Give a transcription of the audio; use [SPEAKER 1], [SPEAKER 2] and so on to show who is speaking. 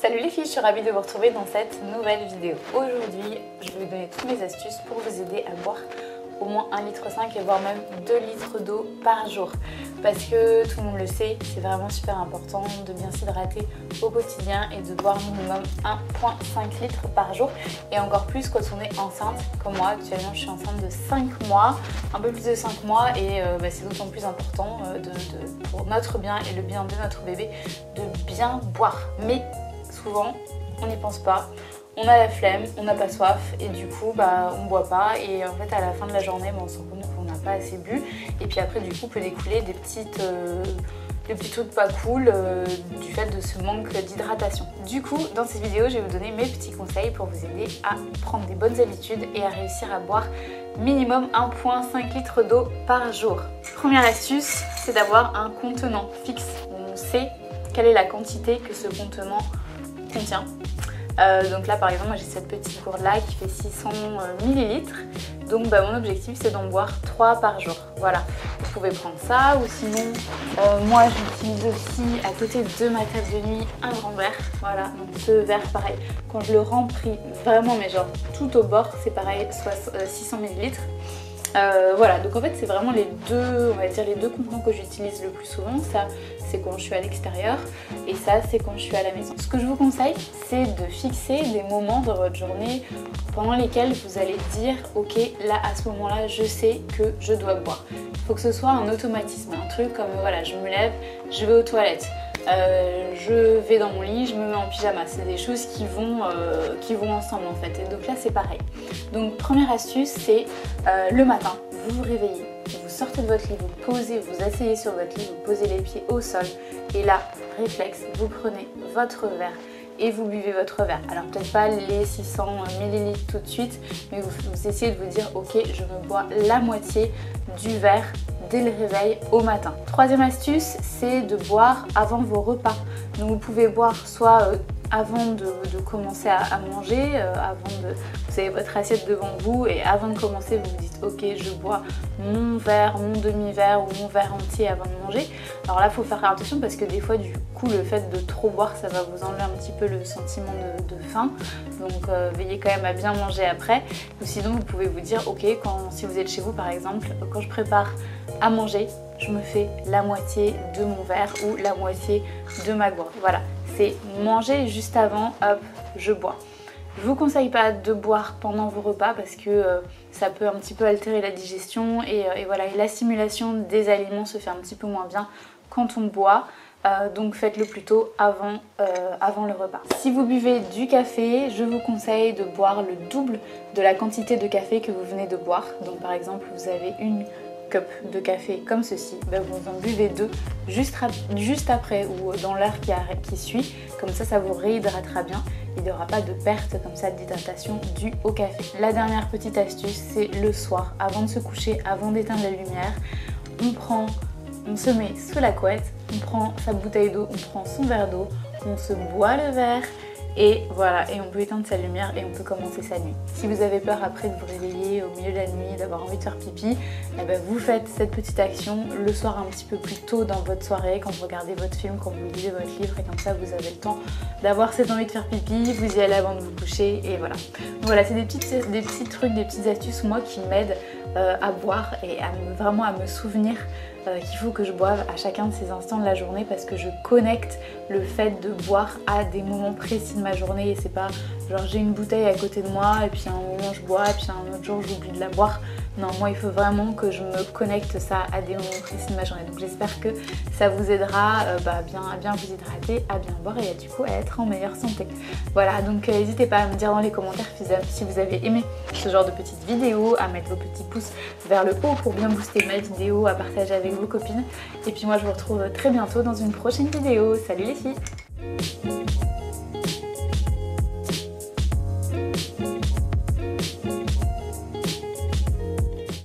[SPEAKER 1] Salut les filles, je suis ravie de vous retrouver dans cette nouvelle vidéo. Aujourd'hui, je vais vous donner toutes mes astuces pour vous aider à boire au moins 1,5 litre et voire même 2 litres d'eau par jour. Parce que tout le monde le sait, c'est vraiment super important de bien s'hydrater au quotidien et de boire minimum 1,5 litre par jour. Et encore plus quand on est enceinte, comme moi actuellement je suis enceinte de 5 mois, un peu plus de 5 mois et c'est d'autant plus important pour notre bien et le bien de notre bébé de bien boire. Mais souvent on n'y pense pas. On a la flemme, on n'a pas soif et du coup on boit pas et en fait à la fin de la journée on se rend compte qu'on n'a pas assez bu et puis après du coup peut découler des petits trucs pas cool du fait de ce manque d'hydratation. Du coup dans cette vidéo je vais vous donner mes petits conseils pour vous aider à prendre des bonnes habitudes et à réussir à boire minimum 1,5 litre d'eau par jour. Première astuce, c'est d'avoir un contenant fixe où on sait quelle est la quantité que ce contenant contient. Donc là par exemple moi j'ai cette petite gourde là qui fait 600 ml, donc mon objectif c'est d'en boire 3 par jour. Voilà, vous pouvez prendre ça ou sinon moi j'utilise aussi à côté de ma table de nuit un grand verre. Voilà, donc ce verre pareil, quand je le remplis vraiment mais genre tout au bord c'est pareil, soit 600 ml. Voilà, donc en fait c'est vraiment les deux, on va dire les deux contenants que j'utilise le plus souvent. Ça c'est quand je suis à l'extérieur et ça c'est quand je suis à la maison. Ce que je vous conseille c'est de fixer des moments dans votre journée pendant lesquels vous allez dire ok là à ce moment là je sais que je dois boire. Il faut que ce soit un automatisme, un truc comme voilà je me lève, je vais aux toilettes. Je vais dans mon lit, je me mets en pyjama, c'est des choses qui vont ensemble en fait et donc là c'est pareil. Donc première astuce c'est le matin, vous vous réveillez, vous sortez de votre lit, vous posez, vous asseyez sur votre lit, vous posez les pieds au sol et là, réflexe, vous prenez votre verre et vous buvez votre verre. Alors peut-être pas les 600 ml tout de suite, mais vous essayez de vous dire ok je me bois la moitié du verre dès le réveil au matin. Troisième astuce, c'est de boire avant vos repas. Donc vous pouvez boire soit avant de commencer à manger, vous avez votre assiette devant vous et avant de commencer vous vous dites ok je bois mon verre, mon demi-verre ou mon verre entier avant de manger. Alors là il faut faire attention parce que des fois du coup le fait de trop boire ça va vous enlever un petit peu le sentiment de faim. Donc veillez quand même à bien manger après. Ou sinon vous pouvez vous dire ok si vous êtes chez vous par exemple, quand je prépare à manger, je me fais la moitié de mon verre ou la moitié de ma gourde. Voilà, c'est manger juste avant, hop, je bois. Je vous conseille pas de boire pendant vos repas parce que ça peut un petit peu altérer la digestion et voilà, et l'assimilation des aliments se fait un petit peu moins bien quand on boit. Donc faites-le plutôt avant le repas. Si vous buvez du café, je vous conseille de boire le double de la quantité de café que vous venez de boire. Donc par exemple, vous avez une cup de café comme ceci, vous en buvez 2 juste après ou dans l'heure qui suit, comme ça vous réhydratera bien, il n'y aura pas de perte comme ça d'hydratation due au café. La dernière petite astuce c'est le soir, avant de se coucher, avant d'éteindre la lumière, on se met sous la couette, on prend sa bouteille d'eau, on prend son verre d'eau, on se boit le verre et voilà, et on peut éteindre sa lumière et on peut commencer sa nuit. Si vous avez peur après de vous réveiller au milieu de la nuit, d'avoir envie de faire pipi, vous faites cette petite action le soir un petit peu plus tôt dans votre soirée, quand vous regardez votre film, quand vous lisez votre livre et comme ça vous avez le temps d'avoir cette envie de faire pipi, vous y allez avant de vous coucher et voilà. Donc voilà, c'est des petits trucs, des petites astuces moi qui m'aident à boire et vraiment à me souvenir qu'il faut que je boive à chacun de ces instants de la journée parce que je connecte le fait de boire à des moments précis de ma journée et c'est pas genre j'ai une bouteille à côté de moi et puis à un moment je bois et puis à un autre jour j'oublie de la boire. Non, moi il faut vraiment que je me connecte ça à des moments précis de ma journée. Donc j'espère que ça vous aidera à bien vous hydrater, à bien boire et du coup à être en meilleure santé. Voilà, donc n'hésitez pas à me dire dans les commentaires si vous avez aimé ce genre de petites vidéos, à mettre vos petits pouces vers le haut pour bien booster ma vidéo, à partager avec vos copines. Et puis moi je vous retrouve très bientôt dans une prochaine vidéo. Salut les filles!